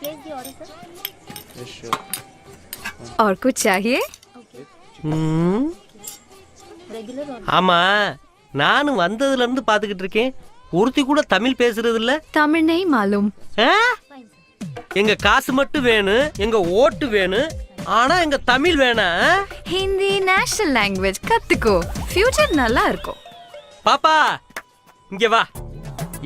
place the order, sir? Yes, sure. और कुछ चाहिए? Regular order. ஆமா, நானும் வந்ததுல இருந்து பாத்துக்கிட்டு இருக்கேன். ஒருத்தி கூட தமிழ் பேசுறது இல்ல. तमिल नहीं मालूम. Fine, sir. எங்க காசு மட்டும் வேணும், எங்க ஓட்டு வேணும், ஆனா எங்க தமிழ் வேணாம். हिंदी नेशनल लैंग्वेज கத்துக்கோ. ஃபியூச்சர் நல்லா இருக்கும். பாப்பா, இங்க வா.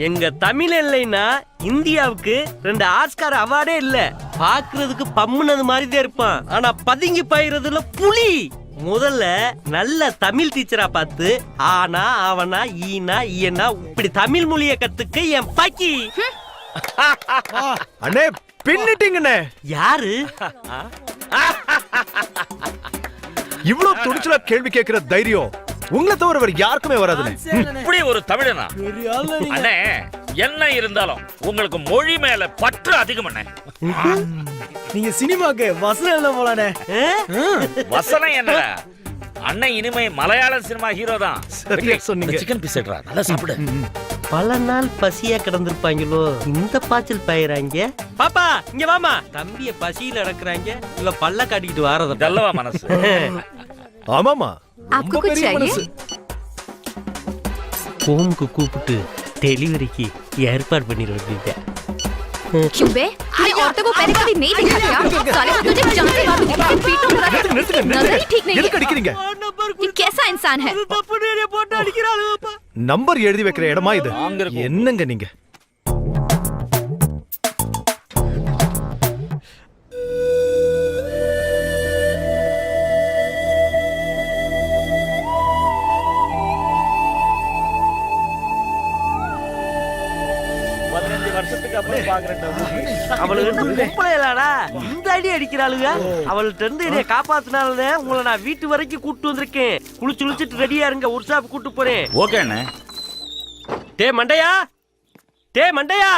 எங்க தமிழ் இல்லைன்னா இந்தியாவுக்கு 2 ஆஸ்கார் அவார்டே இல்ல. பாக்குறதுக்கு பம்முனது மாதிரி தான் இருப்பான், ஆனா பதுங்கி பாயிறதுல புலி. முதல்ல நல்ல தமிழ் டீச்சரா பார்த்து ஆனா அவனா ஈனா ஈனா இப்படி தமிழ் மொழியை கத்துக்க என் பாக்கி. அண்ணே பின்னிட்டீங்கண்ணே. யாரு இவ்வளவு துணிச்சலா கேள்வி கேட்கிற தைரியம் உங்களை தவிர வேற யாருக்குமே வராதுண்ணே. இப்படி ஒரு தமிழனா அண்ணே, என்ன இருந்தாலும் உங்களுக்கு மொழி மேல பற்று அதிகம் அண்ணே. நீங்க சினிமாக்கு வசனம் எழுத போலானே. வசனம் என்ன அண்ணன், இனிமே மலையாள சினிமா ஹீரோ தான். சரியா சொன்னீங்க. சிக்கன் பீஸ் எடுறா, நல்லா சாப்பிடு. பல நாள் பசியா கிடந்திருப்பாங்களோ, இந்த பாய்ச்சல் பயிராங்க. பாப்பா இங்க வாமா. தம்பிய பசியில அடக்குறாங்க, இவ பல்ல காட்டிக்கிட்டு வாரத நல்லவா மனசு. ஆமாமா, आपको ரொம்ப कुछ பெரிய चाहिए? மனசு. ஹோமுக்கு கூப்பிட்டு டெலிவரிக்கு ஏற்பாடு பண்ணிடுவீங்க. क्यों बे? तूने औरतों को पहले कभी नहीं देखा क्या? साले को तुझे जानते बाबू दिखा पीटूं बुरा நிறுத்துங்க, नजर ही ठीक नहीं எதுக்கு है। அடிக்கிறீங்க? ये कैसा इंसान है? போட்டு அடிக்கிறாளு. நம்பர் எழுதி வைக்கிற இடமா இது? அங்க இருக்கும். என்னங்க நீங்க? வருஷத்துக்கு அப்புறம் பாக்குறேன். அவளுக்கு என்ன பொம்பளையலாடா இந்த அடி அடிக்கிறாளுங்க. அவள்கிட்ட இருந்து என்னைய காப்பாத்தினால உங்களை நான் வீட்டு வரைக்கும் கூட்டு வந்திருக்கேன். குளிச்சுட்டு ரெடியா இருங்க, ஒரு ஷாப் கூட்டு போறேன். ஓகே அண்ணே. டே மண்டையா, டே மண்டையா,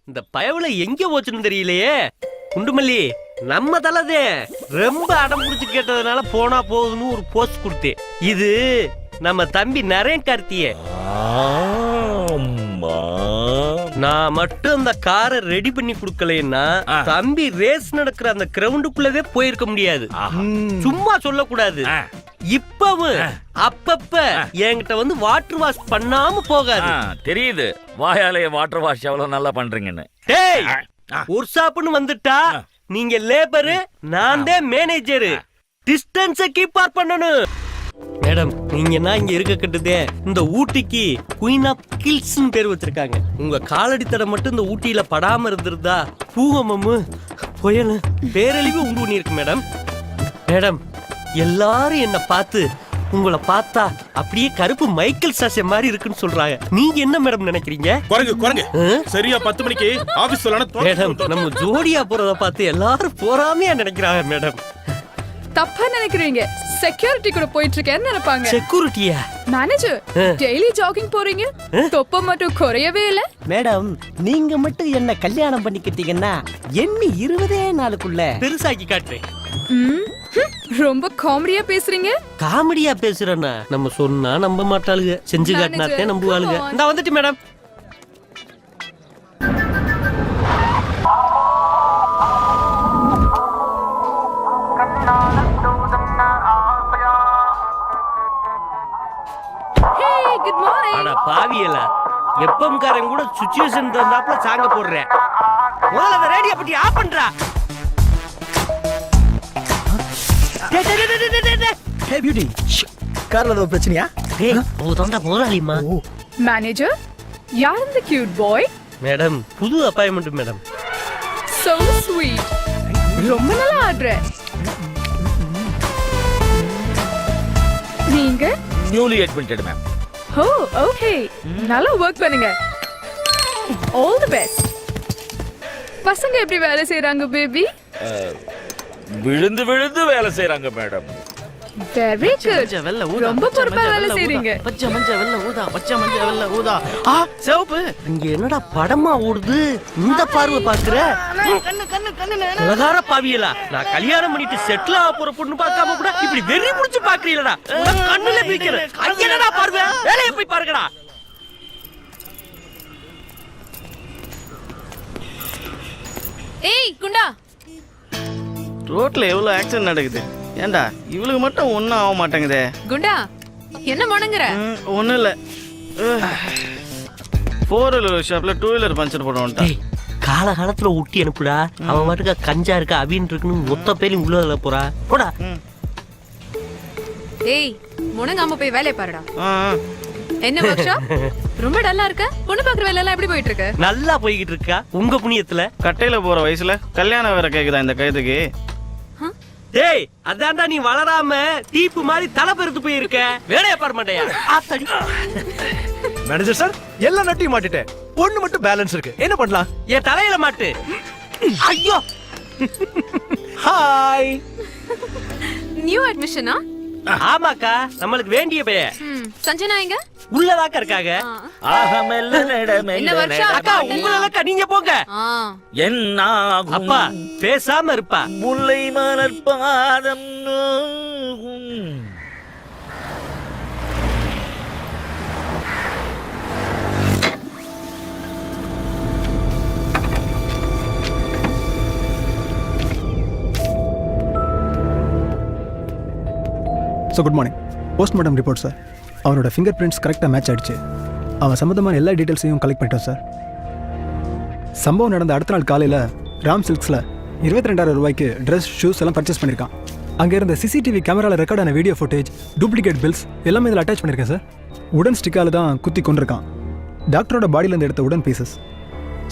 இந்த பயவுல எங்க போச்சுன்னு தெரியலையே. குண்டுமல்லி நம்ம தலதே ரொம்ப அடம் புடிச்சு கேட்டதுனால போனா போகுதுன்னு ஒரு போஸ்ட் கொடுத்தேன். இது நம்ம தம்பி நரேன் கார்த்தியே. நான் மட்டும் அந்த காரை ரெடி பண்ணி கொடுக்கலன்னா தம்பி ரேஸ் நடக்கிற அந்த கிரவுண்டுக்குள்ளவே போயிருக்க முடியாது. சும்மா சொல்லக்கூடாது. இப்பவும் அப்பப்ப என்கிட்ட வந்து வாட்டர் வாஷ் பண்ணாம போகாது. தெரியுது, வாயாலேயே வாட்டர் வாஷ் எவ்வளவு நல்லா பண்றீங்கன்னு. டேய், ஒரு ஷாப்னு வந்துட்டா நீங்க லேபரு, நான் தான் மேனேஜரு. டிஸ்டன்ஸை கீப் ஆப் பண்ணணும். மேடம், நீங்கன்னா இங்க இருக்க கட்டுதே இந்த ஊட்டிக்கு குயின் ஆஃப் கில்ஸ்னு பேர் வச்சிருக்காங்க. உங்க காலடித்தட மட்டும் இந்த ஊட்டியில படாம இருந்திருந்தா பூகமமு புயல் பேரழிவு உண்டு பண்ணிருக்கு மேடம். மேடம், எல்லாரும் என்ன பார்த்து உங்களை பார்த்தா அப்படியே கருப்பு மைக்கேல் சாஷே மாதிரி இருக்குன்னு சொல்றாங்க. நீங்க என்ன மேடம் நினைக்கிறீங்க? குரங்கு சரியா 10 மணிக்கு ஆபீஸ் சொல்லணும் மேடம், நம்ம ஜோடியா போறத பார்த்து எல்லாரும் போறாமையா நினைக்கிறாங்க மேடம். தப்பா நினைக்கிறீங்க. செக்யூரிட்டி கூட போயிட்டு இருக்கேன்னு நினைப்பாங்க. செக்யூரிட்டியா? மேனேஜர், டெய்லி ஜாகிங் போறீங்க, தொப்ப மட்டும் குறையவே இல்ல. மேடம், நீங்க மட்டும் என்ன கல்யாணம் பண்ணிக்கிட்டீங்கன்னா எண்ணி 20 நாளுக்குள்ள பெருசாக்கி காட்டுறேன். ரொம்ப காமெடியா பேசுறீங்க. காமெடியா பேசுறேன்னா நம்ம சொன்னா நம்ப மாட்டாளுங்க, செஞ்சு காட்டினாத்தே நம்புவாளுங்க. நான் வந்துட்டு மேடம். Good morning. அட பாவியல, எப்பம் காரன் கூட சிச்சுவேஷன் தந்தாப்ல சாங்க போடுறேன். முதல்ல அந்த ரேடியோ பத்தி ஆஃப் பண்றா. ஹே பியூட்டி, கார்ல ஏதோ பிரச்சனையா? டேய், ஓ தொண்டா முதலாளிமா. மேனேஜர், யார் இந்த கியூட் பாய்? மேடம், புது அப்பாயின்மெண்ட் மேடம். So sweet. ரொம்ப நல்லா ஆடுற. நீங்க நியூலி அட்மிட்டட் மேம். ஓ ஓகே, நல்லா வர்க் பண்ணுங்க. All the best. பசங்க எப்படி வேலை செய்றாங்க பேபி? விழுந்து விழுந்து வேலை செய்றாங்க மேடம். Very good. ரொம்ப பொறுப்பா வேலை செய்றீங்க. பச்சை மஞ்சள் வெள்ளை ஊதா, பச்சை மஞ்சள் வெள்ளை ஊதா. ஆ, சிவப்பு. இங்க என்னடா படமா ஓடுது? இந்த பார்வை பாக்குற? அழகார பாவியலா, நான் கல்யாணம் பண்ணிட்டு செட்டில் ஆக போற பொண்ணு பார்க்காம கூட இப்படி வெறி முடிச்சு பாக்குறீங்களா? கண்ணுல பிடிக்கிற என்னடா பார்வை? வேலையை போய் பாருங்கடா. ஏய் ரோட்ல எவ்வளவு ஆக்சிடென்ட் நடக்குது. ஏண்டா இவளுக்கு மட்டும் ஒன்றும் ஆக மாட்டேங்குதே. குண்டா என்ன முணங்குற? ஒன்றும் இல்லை. 4 ஷாப்ல 2 வீலர் பஞ்சர் போட வந்துட்டான். காலகாலத்துல ஊட்டி அனுப்புடா. அவன் மட்டுக்க கஞ்சா இருக்க அபின்னு இருக்குன்னு மொத்த பேரையும் உள்ள போறா. போடா. ஏய் முணங்காம போய் வேலையை பாருடா. என்ன ஒர்க் ஷாப்? ரொம்ப டல்லா இருக்க. பொண்ணு பாக்குற வேலை எல்லாம் எப்படி போயிட்டு இருக்கு? நல்லா போய்கிட்டு இருக்கா உங்க புண்ணியத்துல. கட்டையில போற வயசுல கல்யாணம் வேற கேக்குதா இந்த கைதுக்கு? டேய் அதான்டா நீ வளராம டீப்பு மாதிரி தலை பெருத்து போயிருக்க. வேலையை பாரு மாட்டேயா. மேனேஜர் சார் எல்லா நட்டையும் மாட்டிட்டேன். ஒண்ணு மட்டும் பேலன்ஸ் இருக்கு. என்ன பண்ணலாம்? என் தலையில மாட்டு. ஐயோ ஹாய். நியூ அட்மிஷனா? ஆமாக்கா நம்மளுக்கு வேண்டிய பைய. சஞ்சனா எங்க? உள்ளதாக்க இருக்காங்க. என்ன ஒர்க் ஷாப்? அக்கா உங்களக்கா நீங்க போங்க. என்ன அப்பா பேசாம இருப்பா. முல்லை மலர் பாதம். So good morning. Postmortem report sir. அவனோட ஃபிங்கர் பிரிண்ட்ஸ் கரெக்டாக மேட்ச் ஆகிடுச்சு. அவன் சம்மந்தமான எல்லா டீட்டெயில்ஸையும் கலெக்ட் பண்ணிட்டோம் சார். சம்பவம் நடந்த அடுத்த நாள் காலையில் ராம் சில்க்ஸில் 22,000 ரூபாய்க்கு ட்ரெஸ் ஷூஸ் எல்லாம் பர்ச்சேஸ் பண்ணியிருக்கான். அங்கே இருந்த சிசிடிவி கேமராவில் ரெக்கார்டான வீடியோ ஃபுட்டேஜ், டூப்ளிகேட் பில்ஸ் எல்லாமே இதில் அட்டாச் பண்ணியிருக்கேன் சார். உடன் ஸ்டிக்கால் தான் குத்தி கொண்டிருக்கான். டாக்டரோட பாடியிலேருந்து எடுத்த உடன் பீசஸ்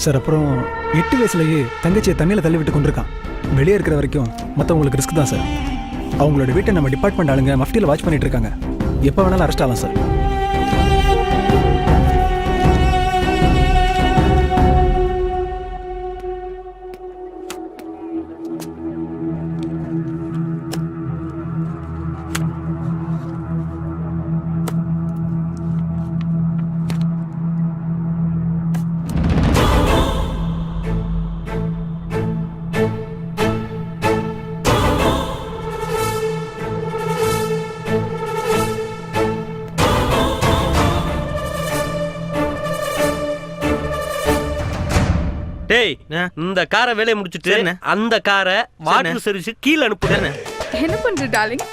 சார். அப்புறம் 8 வயசுலேயே தங்கச்சியை தண்ணியில் தள்ளி விட்டு கொண்டிருக்கான். வெளியே இருக்கிற வரைக்கும் மற்றவங்களுக்கு ரிஸ்க் தான் சார். அவங்களோட வீட்டை நம்ம டிபார்ட்மெண்ட் ஆளுங்க மஃப்டியில் வாட்ச் பண்ணிட்டு இருக்காங்க. எப்போ வேணாலும் அரெஸ்ட் ஆகலாம் சார். டேய் இந்த காரை வேலையை முடிச்சிட்டு அந்த காரை வாட்டர் சர்வீஸ் கீழ அனுப்புறேன். என்ன பண்ற டார்லிங்?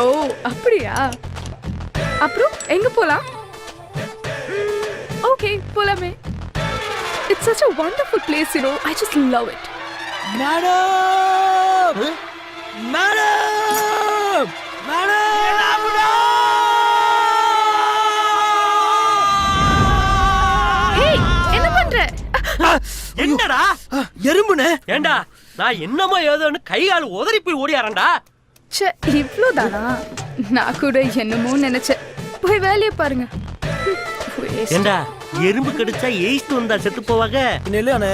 ஓ அப்படியா? அப்புறம் எங்க போலாம்? ஓகே போலாமே. It's such a wonderful place, you know. I just love it. Madam madam madam. ஏய் என்ன பண்ற? என்னடா எறும்புனே. ஏண்டா நான் என்னமோ ஏதோன்னு கை கால் உதறி போய் ஓடியாரண்டா. ச்சே இவ்ளோதானா? நான் கூட என்னமோ நினைச்சேன். போய் வேலையை பாருங்க. ஏண்டா எறும்பு கடிச்சா எயிஸ்ட் வந்தா செத்து போவாங்க. இல்லையானே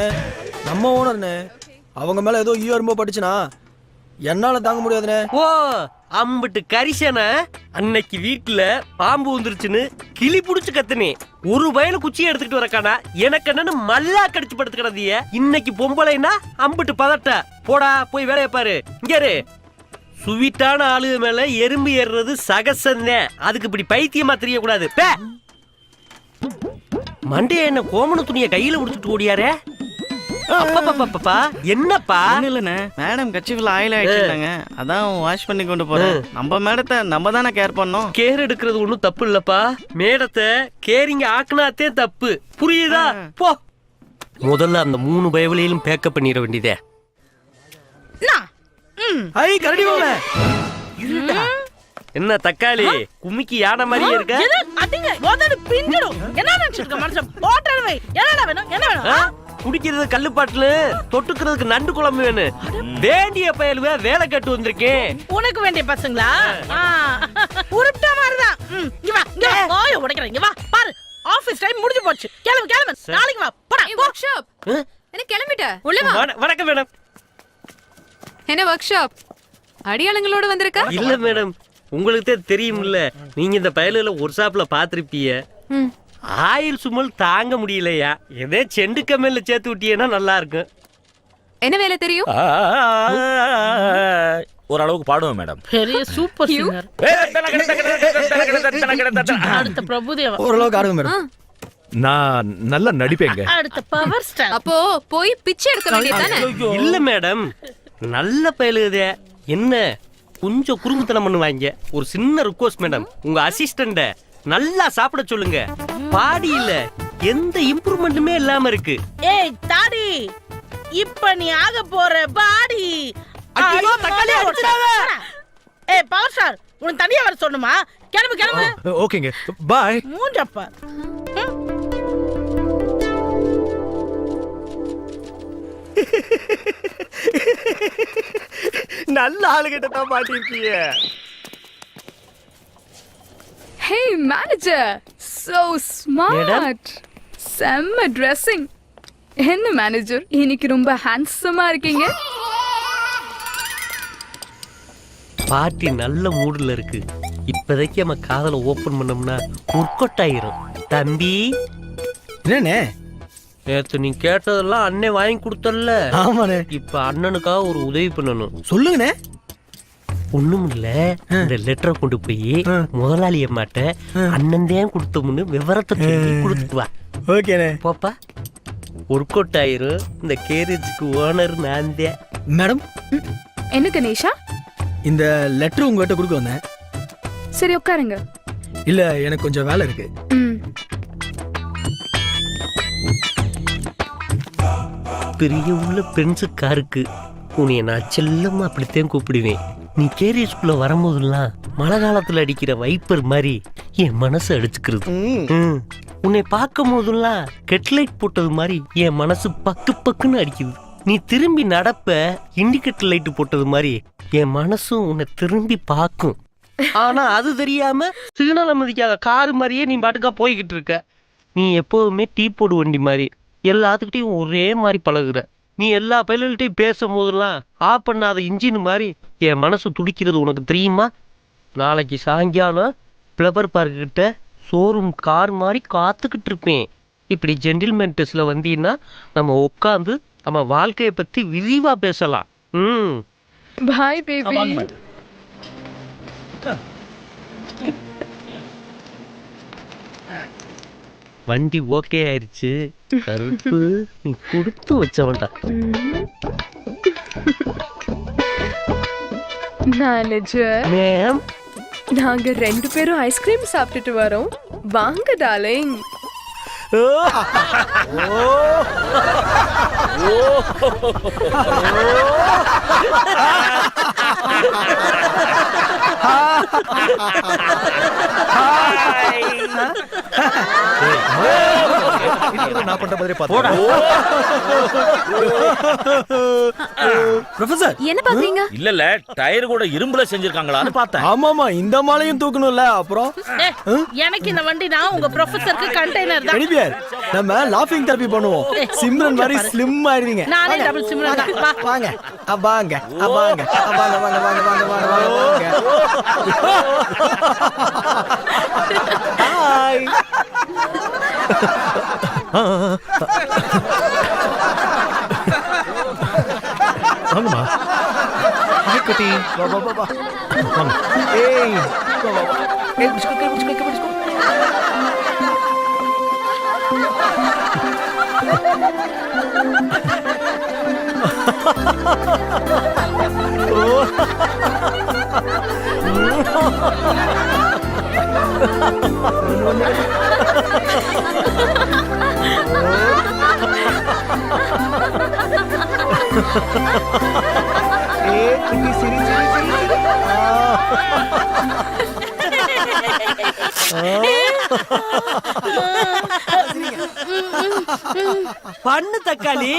நம்ம ஓனர்னே. அவங்க மேல ஏதோ எறும்போ பட்டுச்சுனா என்னால தாங்க முடியாதுனே. ஓ அம்பிட்டு கரிசன அன்னைக்கு வீட்டுல பாம்பு வந்துருச்சுன்னு கிளி புடிச்சு கத்துனே. ஒரு வயல குச்சியை எடுத்துக்கிட்டு வரக்கானா எனக்கு என்னன்னு மல்லா கடிச்சு படுத்து கிடந்திய. இன்னைக்கு பொம்பளைனா அம்பிட்டு பதட்ட. போடா போய் வேலையை பாரு. இங்க சுவீட்டான ஆளுக மேல எறும்பு ஏறுறது சகசன்னே. அதுக்கு இப்படி பைத்தியமா தெரியக்கூடாது. மண்டைய என்ன கோமண துணிய கையில உடுத்துட்டு ஓடியாரே. அப்பப்பப்பப்பா என்னப்பா? இல்லண்ணே மேடம் கட்சிக்குள்ள ஆயில் ஆயிட்டாங்க. அதான் வாஷ் பண்ணி கொண்டு போறேன். நம்ம மேடத்தை நம்ம தானே கேர் பண்ணோம். கேர் எடுக்கிறது ஒண்ணும் தப்பு இல்லப்பா. மேடத்தை கேரிங்க ஆக்குனாத்தே தப்பு. புரியுதா? போ முதல்ல அந்த 3 பயவலையிலும் பேக்கப் பண்ணிட வேண்டியதே. ஐ கரடி மாமா. என்ன தக்காளி குமிக்கி யானை மாதிரியே இருக்க? குடிக்கிறது கல்லு பாட்டுல தொட்டுக்கிறதுக்கு நண்டு குழம்பு வேணும். வேண்டிய பயலுவே வேலை கட்டு வந்திருக்கேன். உனக்கு வேண்டிய பசங்களா? உருப்பிட்ட மாதிரிதான். இங்க வா இங்க வா. ஓய் உடைக்கிறேன். இங்க வா பாரு. ஆபீஸ் டைம் முடிஞ்சு போச்சு. கிளம்பு கிளம்பு. நாளைக்கு வா. போடா. Work shop. என்ன கிளம்பிட்ட? உள்ள வா. வணக்கம் மேடம். என்ன ஒர்க் ஷாப்? அடியாளங்களோட வந்திருக்க? இல்ல மேடம் உங்களுக்கு தெரியும்ல. நீங்க இந்த பயலுல ஒரு ஷாப்ல பாத்திருப்பீங்க. ஆயில் சுமல் தாங்க முடியலையா. எதே செண்டு கம்மியில சேர்த்து விட்டீங்கன்னா நல்லா இருக்கும். என்ன வேலை தெரியும்? ஓரளவுக்கு பாடுவேன் மேடம். பெரிய சூப்பர் சிங்கர். அடுத்த பிரபுதேவா. ஓரளவுக்கு ஆடுங்க மேடம். நான் நல்லா நடிப்பேங்க. அடுத்த பவர் ஸ்டார். அப்போ போய் பிச்சை எடுக்க வேண்டியதானே? இல்ல மேடம் நல்ல பயலுதே. என்ன கொஞ்சம் குறும்புத்தனம் பண்ணுவாங்க. ஒரு சின்ன ரிக்வஸ்ட் மேடம், உங்க அசிஸ்டண்ட நல்லா சாப்பிட சொல்லுங்க. பாடியில எந்த இம்ப்ரூவ்மெண்ட்டுமே இல்லாம இருக்கு. ஏய் தாடி, இப்ப நீ ஆக போற பாடி. ஐயோ, தக்காளி அடிச்சிடாத. ஏய் பவர் ஸ்டார், உனக்கு தனியா வர சொல்லணுமா? கிளம்பு கிளம்பு. ஓகேங்க, பாய். மூஞ்சப்பா. நல்ல ஆளுகிட்ட தான் மாட்டிருக்கீங்க. ஹே மேனேஜர், so smart. செம்ம ட்ரெஸ்ஸிங். என்ன மேனேஜர், இன்னைக்கு ரொம்ப ஹேண்ட்ஸமா இருக்கீங்க. பாட்டி நல்ல மூடுல இருக்கு. இப்போதைக்கு நம்ம காதலை ஓபன் பண்ணோம்னா உட்கொட்டாயிரும். தம்பி, என்னண்ணே? நேத்து நீ கேட்டதெல்லாம் அண்ணே வாங்கி கொடுத்தல்ல. ஆமாண்ணே. இப்ப அண்ணனுக்காக ஒரு உதவி பண்ணணும். சொல்லுங்கண்ணே. ஒண்ணும் இல்ல, இந்த லெட்டரை கொண்டு போய் முதலாளி அம்மாட்ட அண்ணன் தான் கொடுத்தோம்னு விவரத்தை சொல்லி கொடுத்துட்டு வா. ஓகேண்ணே. பாப்பா, ஒர்க் அவுட் ஆயிரும். இந்த கேரேஜுக்கு ஓனர் நான் தான். மேடம், என்ன கணேஷா? இந்த லெட்டர் உங்ககிட்ட கொடுக்க வந்தேன். சரி உட்காருங்க. இல்ல, எனக்கு கொஞ்சம் வேலை இருக்கு. பெரிய உள்ள பென்சுக்காருக்கு உன்னைய நான் செல்லமா அப்படித்தான் கூப்பிடுவேன். நீ கேரியஸ்குள்ள வரும்போதெல்லாம் மழை காலத்துல அடிக்கிற வைப்பர் மாதிரி என் மனசு அடிச்சுக்கிறது. உன்னை பார்க்கும் போதெல்லாம் கெட்லைட் போட்டது மாதிரி என் மனசு பக்கு பக்குன்னு அடிக்குது. நீ திரும்பி நடப்ப இண்டிகேட்டர் லைட் போட்டது மாதிரி என் மனசும் உன்னை திரும்பி பார்க்கும். ஆனா அது தெரியாம சிக்னல் மதிக்காத காரு மாதிரியே நீ பாட்டுக்கா போய்கிட்டு இருக்க. நீ எப்போதுமே டீ போடு வண்டி மாதிரி எல்லாத்துக்கிட்டையும் ஒரே மாதிரி பழகுற. நீ எல்லா பைலட்டையும் பேசும் போதெல்லாம் ஆஃப் பண்ணாத இன்ஜின் மாதிரி என் மனசு துடிக்கிறது உனக்கு தெரியுமா? நாளைக்கு சாயங்காலம் ஃப்ளவர் பார்க்கிட்ட ஷோரூம் கார் மாதிரி காத்துக்கிட்டு இருப்பேன். இப்படி ஜென்டில்மேன் டெஸ்ட்ல வந்தீங்கன்னா நம்ம உட்காந்து நம்ம வாழ்க்கையை பத்தி விரிவா பேசலாம். Boy baby. வண்டி ஓகே ஆயிடுச்சு. கருப்பு, நீ கொடுத்து வச்சவன்டா. மேனேஜர் மேம், நாங்க 2 பேரும் ஐஸ்கிரீம் சாப்பிட்டுட்டு வரோம். வாங்க டார்லிங். நான் பண்ற மாதிரி பாத்து. ப்ரொஃபசர், என்ன பாக்குறீங்க? இல்ல டயர் கூட இரும்புல செஞ்சிருக்காங்களான்னு பார்த்தேன். ஆமாமா, இந்த மாலையும் தூக்கணும்ல. அப்புறம் எனக்கு இந்த வண்டி நான் உங்க ப்ரொஃபசருக்கு கண்டெய்னர் தான். கணிபியார், நம்ம லாஃபிங் தெரபி பண்ணுவோம். சிம்ரன் மாதிரி ஸ்லிம் ஆயிருவீங்க. நானே டபுள் சிம்ரன் தான். வா. வாங்க வாங்க வாங்க வாங்க வாங்க வாங்க வாங்க வாங்க. ஹாய். வாங்கம்மா. ஹாய் குட்டி. வா வா வா வா. வாங்க. ஏய், வா வா வா. ஏய், பிஸ்கட் பிஸ்கட் பிஸ்கட். ஏய், குட்டி சிரி சிரி சிரி. பண்ணு தக்காளி.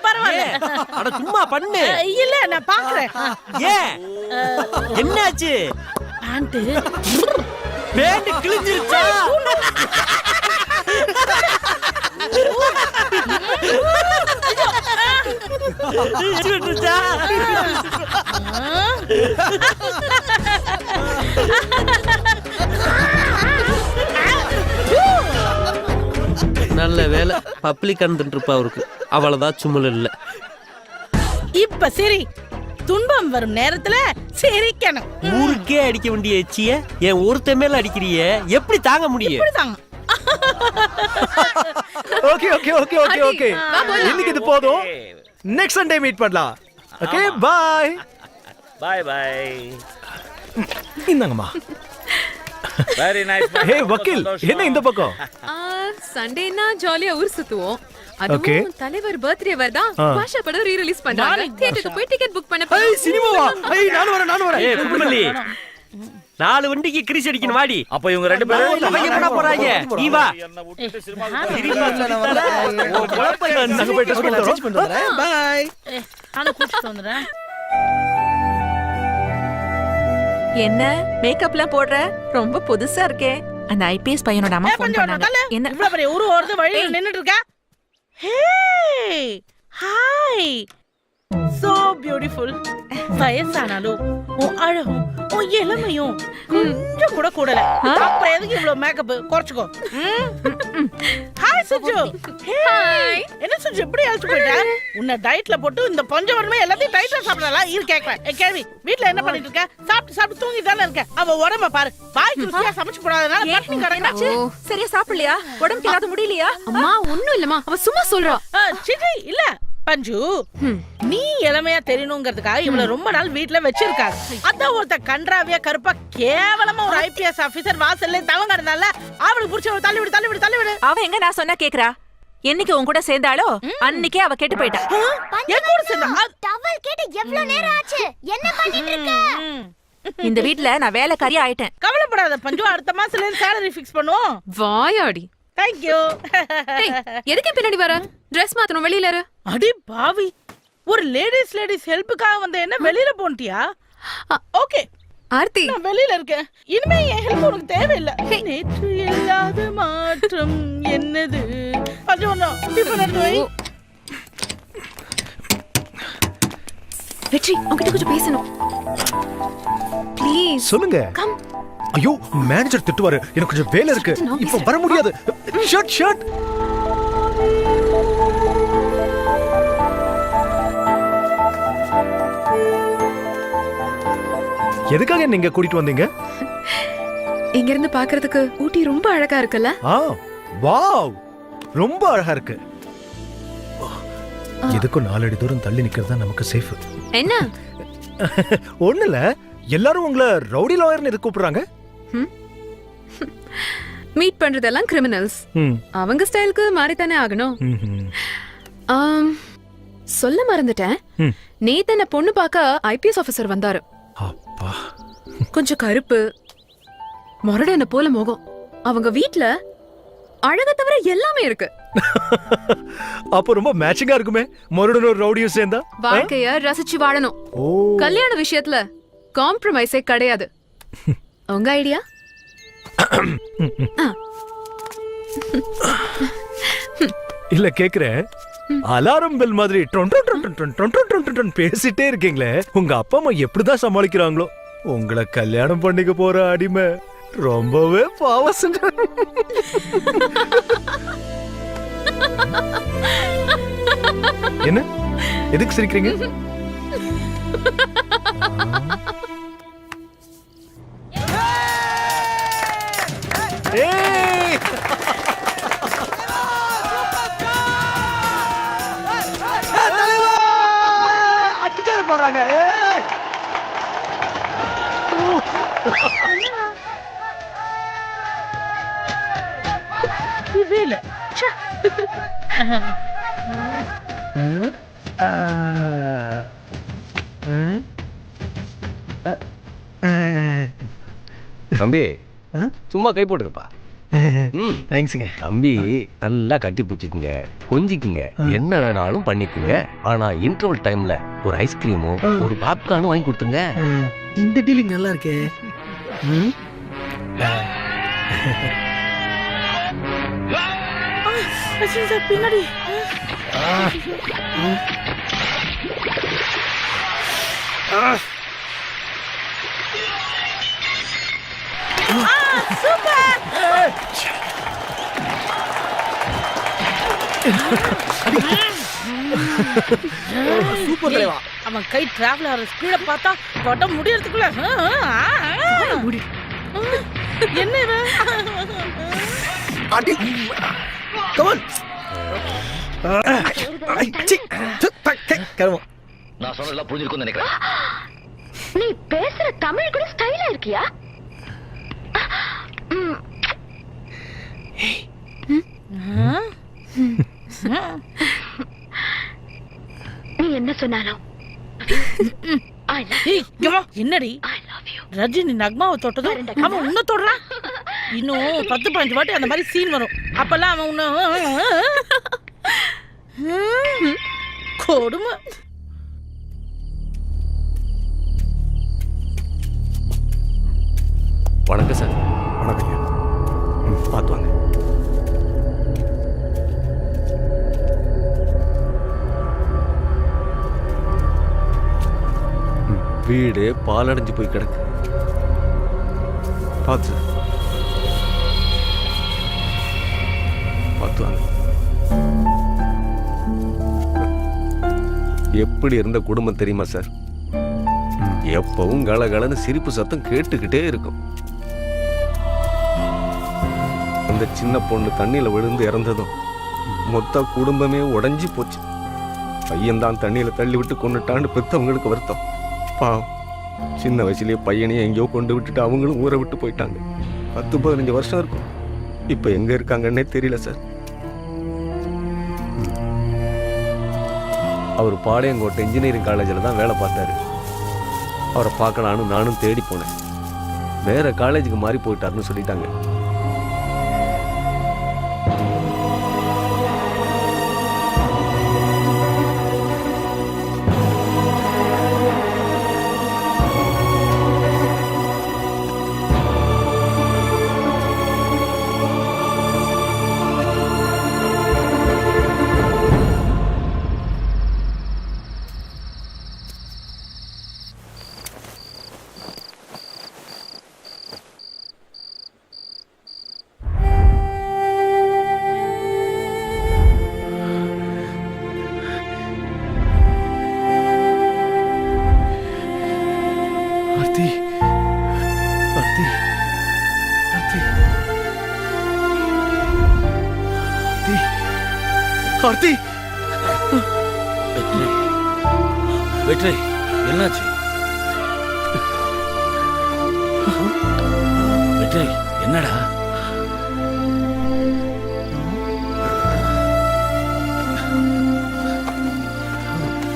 பரவாயில்ல. அட சும்மா பண்ணு. இல்ல நான் பாக்குறேன். ஏன் என்னாச்சு? பேண்ட் கிழிஞ்சிருச்சா? நல்ல வேலை, பப்ளிக் இருப்பா அவருக்கு. அவ்வளவுதான், சும்மல் இல்ல. இப்ப சரி, துன்பம் வரும் நேரத்துல சிரிக்கணும். ஊருக்கே அடிக்க வேண்டிய எச்சிய என் ஒருத்த மேல அடிக்கிறிய, எப்படி தாங்க முடியும்? Okay okay okay okay okay. இன்னைக்கு இது போதும். நெக்ஸ்ட் சண்டே மீட் பண்ணலாம். Okay bye. Bye bye. இந்தாங்கம்மா. Very nice. ஹே வக்கீல், என்ன இந்த பக்கம்? சண்டேனா ஜாலியா ஊர் சுத்துவோம். Okay. அதுவும் தலைவர் பர்த்டே வருதா, பாஷா படம் ரீ ரிலீஸ் பண்றாங்க. தியேட்டருக்கு போய் டிக்கெட் புக் பண்ண ஏய் சினிமாவா? ஏய் நானும் வரேன். ஏய் குடுமல்லி 4 வண்டிக்கு கிரீஸ் அடிக்கணும் வாடி. அப்ப இவங்க ரெண்டு பேரும் அவங்க என்ன போறாங்க? நீ வா. என்ன விட்டுட்டு சினிமா நாங்க போய் ட்ரெஸ் பண்ணிட்டு வரோம். பாய். நான் கூட்டிட்டு வந்துறேன். என்ன மேக்கப்லாம் போடுற? ரொம்ப புதுசா இருக்கே. அந்த ஐபிஎஸ் பையனோட அம்மா ஃபோன் பண்ணாங்க. என்ன இவ்வளவு பெரிய ஊரு ஓடுது வழியில நின்னுட்டு இருக்க? Hey hi, so beautiful. வயசானாலும் உன் அழகும் உன் இளமையும் கொஞ்சம் கூட கூடல. அப்புறம் எதுக்கு இவ்வளவு மேக்கப்? குறைச்சுக்கோ. ஹாய் சுஜு. ஹாய். என்ன சுஜு இப்படி அழைச்சு போயிட்ட? உன்னை டயட்ல போட்டு இந்த பஞ்சவர்மே எல்லாத்தையும் டயட்ல சாப்பிடலாம். இரு கேட்கறேன். கேள்வி, வீட்ல என்ன பண்ணிட்டு இருக்க? சாப்பிட்டு தூங்கி தானே இருக்க? அவ உடம்ப பாரு. வாய்க்கு ருசியா சமைச்சு போடாதனால பட்டினி கிடக்கு. சரியா சாப்பிடலையா? உடம்புக்கு ஏதாவது முடியலையா? அம்மா ஒண்ணும் இல்லம்மா, அவ சும்மா சொல்றா. சிட்டி இல்ல பஞ்சு, நீ இளமையா தெரியணுங்கிறதுக்காக இவள ரொம்ப நாள் வீட்ல வச்சிருக்காங்க. அதான் ஒருத்த கன்றாவியா கருப்பா கேவலமா ஒரு ஐபிஎஸ் ஆபீசர் வாசல்ல தவங்க இருந்தால அவளுக்கு புடிச்ச ஒரு தள்ளி விடு. அவ எங்க நான் சொன்னா கேக்குறா? என்னைக்கு உன் கூட சேர்ந்தாளோ அன்னைக்கே அவ கெட்டு போயிட்டா. என் கூட சேர்ந்தா? டவல் கேட்டு எவ்வளவு நேரம் ஆச்சு? என்ன பண்ணிட்டு இருக்க? இந்த வீட்ல நான் வேலைக்காரியா ஆயிட்டேன். கவலைப்படாத பஞ்சு, அடுத்த மாசத்துல இருந்து salary fix பண்ணுவோம். வாயாடி. Thank you. ஏய், எதுக்கு பின்னாடி வர? Dress மாத்தணும், வெளியில இரு. அடி பாவி, ஒரு லேடிஸ் ஹெல்ப்புக்காக வந்த என்ன வெளியில போன்ட்டியா? ஓகே ஆர்த்தி, நான் வெளியில இருக்கேன். இனிமே என் ஹெல்ப் உனக்கு தேவையில்லை. நேற்று இல்லாத மாற்றம் என்னது? அது ஒண்ணு டிஃபன் எடுத்து வை. வெற்றி, உன்கிட்ட கொஞ்சம் பேசணும். ப்ளீஸ் சொல்லுங்க. கம். ஐயோ மேனேஜர் திட்டுவாரு. எனக்கு கொஞ்சம் வேலை இருக்கு. இப்போ வர முடியாது. ஷட். எதுக்காக நீங்க கூட்டிட்டு வந்தீங்க? இங்க இருந்து பாக்குறதுக்கு ஊட்டி ரொம்ப அழகா இருக்குல்ல? வாவ், ரொம்ப அழகா இருக்கு. எதுக்கும் 4 அடி தூரம் தள்ளி நிக்கிறது தான் நமக்கு சேஃப். என்ன? ஒண்ணுல எல்லாரும் உங்களை ரவுடி லாயர்னு எதுக்கு கூப்பிடுறாங்க? மீட் பண்றதெல்லாம் கிரிமினல்ஸ். அவங்க ஸ்டைலுக்கு மாறித்தானே ஆகணும். சொல்ல மறந்துட்டேன். நேத்து என்ன பொண்ணு பார்க்க ஐபிஎஸ் ஆபீசர் வந்தாரு. அப்பா, கொஞ்சம் கருப்பு, முரடன போல முகம். அவங்க வீட்ல அழக தவிர எல்லாமே இருக்கு. அப்ப ரொம்ப மேட்சிங்கா இருக்குமே மறுடனும் ரவுடியும் சேர்ந்தா. வாழ்க்கைய ரசிச்சு வாழணும். கல்யாண விஷயத்துல காம்ப்ரமைஸே கிடையாது. உங்க ஐடியா? இல்ல கேக்குறேன். அலாரம் பெல் மாதிரி பேசிட்டே இருக்கீங்களே, உங்க அப்பா அம்மா எப்படிதான் சமாளிக்கிறாங்களோ? உங்களை கல்யாணம் பண்ணிக்க போற அடிமை ரொம்பவே பாவம். என்ன எதுக்கு சிரிக்கிறீங்க? தம்பி சும்மா கை போட்டுருப்பா. தேங்க்ஸுங்க. தம்பி நல்லா கட்டி பிடிச்சிக்குங்க, கொஞ்சிக்குங்க, என்ன வேணாலும் பண்ணிக்குங்க. ஆனா இன்டர்வல் டைம்ல ஒரு ஐஸ்கிரீமும் ஒரு பாப்கார்னும் வாங்கி கொடுத்துங்க. இந்த டீலிங் நல்லா இருக்கே. பின்னாடி சூப்பர் தலைவா. அவன் கை டிராவல் ஆகிற ஸ்பீட பார்த்தா படம் முடியறதுக்குள்ள என்ன இவன்? கமான். கர்மம். நான் சொன்னதெல்லாம் புரிஞ்சிருக்கும்னு நினைக்கிறேன். நீ பேசுற தமிழ் கூட ஸ்டைலா இருக்கியா? நீ என்ன சொன்னாலும் என்னடி ரஜினி நக்மாவை தொட்டதும் அவன் உன்ன தொடுறான். இன்னும் 10-15 வாட்டி அந்த மாதிரி சீன் வரும். அப்பெல்லாம் அவன் உன்ன கொடுமை. வணக்கம் சார். வணக்கம். பார்த்து வாங்க. வீடு பாலடைஞ்சு போய் கிடக்கு. பார்த்து சார். பார்த்து வாங்க. எப்படி இருந்த குடும்பம் தெரியுமா சார்? எப்பவும் கலகலன்னு சிரிப்பு சத்தம் கேட்டுக்கிட்டே இருக்கும். அந்த சின்ன பொண்ணு தண்ணியில விழுந்து இறந்ததும் மொத்த குடும்பமே உடைஞ்சு போச்சு. பையன்தான் தண்ணியில தள்ளி விட்டு கொண்டுட்டான்னு பெத்தவங்களுக்கு வருத்தம். பாவம், சின்ன வயசுலயே பையனையும் எங்கேயோ கொண்டு விட்டுட்டு அவங்களும் ஊரை விட்டு போயிட்டாங்க. 10-15 வருஷம் இருக்கும். இப்ப எங்க இருக்காங்கன்னே தெரியல சார். அவர் பாளையங்கோட்டை இன்ஜினியரிங் காலேஜில் தான் வேலை பார்த்தாரு. அவரை பார்க்கலான்னு நானும் தேடி போனேன். வேற காலேஜுக்கு மாறி போயிட்டாருன்னு சொல்லிட்டாங்க. ஆர்த்தி, வெற்றி, என்னாச்சு? வெற்றி, என்னடா?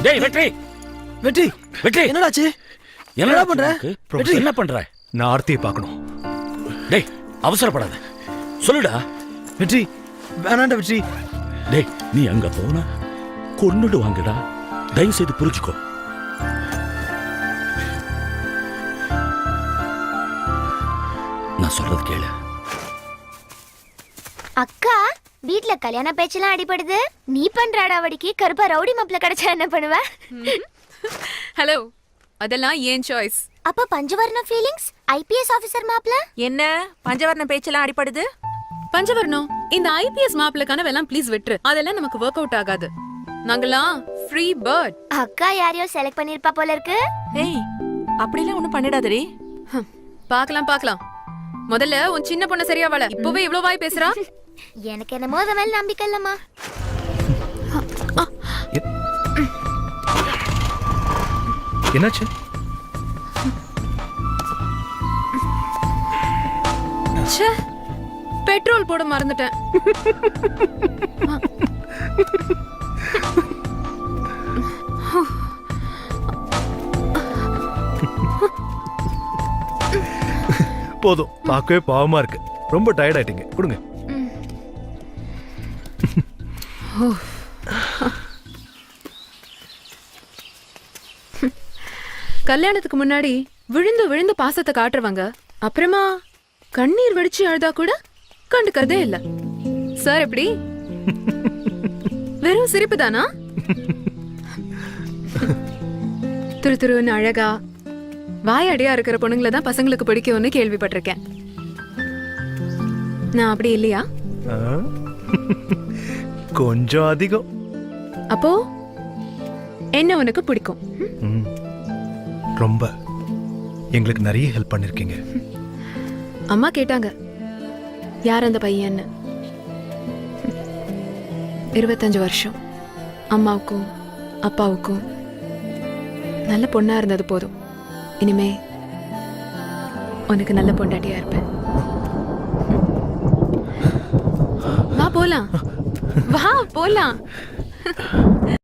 டேய் வெற்றி, வெற்றி, வெற்றி, என்னடாச்சு? என்னடா பண்ற? வெற்றி, என்ன பண்ற? நான் ஆர்த்தியை பார்க்கணும். டேய் அவசரப்படாத, சொல்லுடா. வெற்றி, வேணாண்ட வெற்றி. டேய் நீ அங்க போனா கொன்னுடு வாங்கடா. தயவு செய்து புரிஞ்சுக்கோ. நான் சொல்றது கேளு. அக்கா, வீட்ல கல்யாண பேச்செல்லாம் அடிபடுது. நீ பண்ற அடாவடிக்கு கருப்பா ரவுடி மாப்பிள்ள கிடைச்சா என்ன பண்ணுவ? ஹலோ, அதெல்லாம் ஏன் சாய்ஸ். அப்ப பஞ்சவர்ண ஃபீலிங்ஸ், ஐபிஎஸ் ஆபீசர் மாப்பிள்ள. என்ன பஞ்சவர்ண பேச்செல்லாம் அடிபடுது? பஞ்சவர்ணம், இந்த ஐபிஎஸ் மாப்பிள்ள கனவெல்லாம் ப்ளீஸ் விட்டுரு. அதெல்லாம் நமக்கு ஒர்க் அவுட் ஆகாது. நாங்கெல்லாம் ஃப்ரீ பேர்ட். அக்கா யாரையோ செலக்ட் பண்ணிருப்பா போல இருக்கு. ஏய், அப்படிலாம் ஒண்ணும் பண்ணிடாதடி. பார்க்கலாம் பார்க்கலாம். முதல்ல உன் சின்ன பொண்ணு சரியா வாழ. இப்பவே இவ்ளோ வாய் பேசுறா. எனக்கு என்னமோ அத மேல நம்பிக்கை இல்லம்மா. என்னாச்சு? ச்சே, பெட்ரோல் போட மறந்துட்டேன். போதும், பார்க்கவே பாவமா இருக்கு. ரொம்ப டயர்ட் ஆயிட்டீங்க, கொடுங்க. கல்யாணத்துக்கு முன்னாடி விழுந்து விழுந்து பாசத்தை காட்டுறவங்க அப்புறமா கண்ணீர் வடிச்சு அழுதா கூட கண்டுக்கறதே இல்ல. சார் எப்படி? வெறும் சிரிப்பு தானா? துரு துருன்னு அழகா வாயடியா இருக்கிற பொண்ணுங்களை தான் பசங்களுக்கு பிடிக்கும்னு கேள்விப்பட்டிருக்கேன். நான் அப்படி இல்லையா? கொஞ்சம் அதிகம். அப்போ என்ன உனக்கு பிடிக்கும்? ரொம்ப. எங்களுக்கு நிறைய ஹெல்ப் பண்ணிருக்கீங்க. அம்மா கேட்டாங்க யார் அந்த பையன்னு. 25 வருஷம் அம்மாவுக்கும் அப்பாவுக்கும் நல்ல பொண்ணா இருந்தது போதும். இனிமே உனக்கு நல்ல பொண்டாட்டியா இருப்பேன். வா போலாம், வா போலாம்.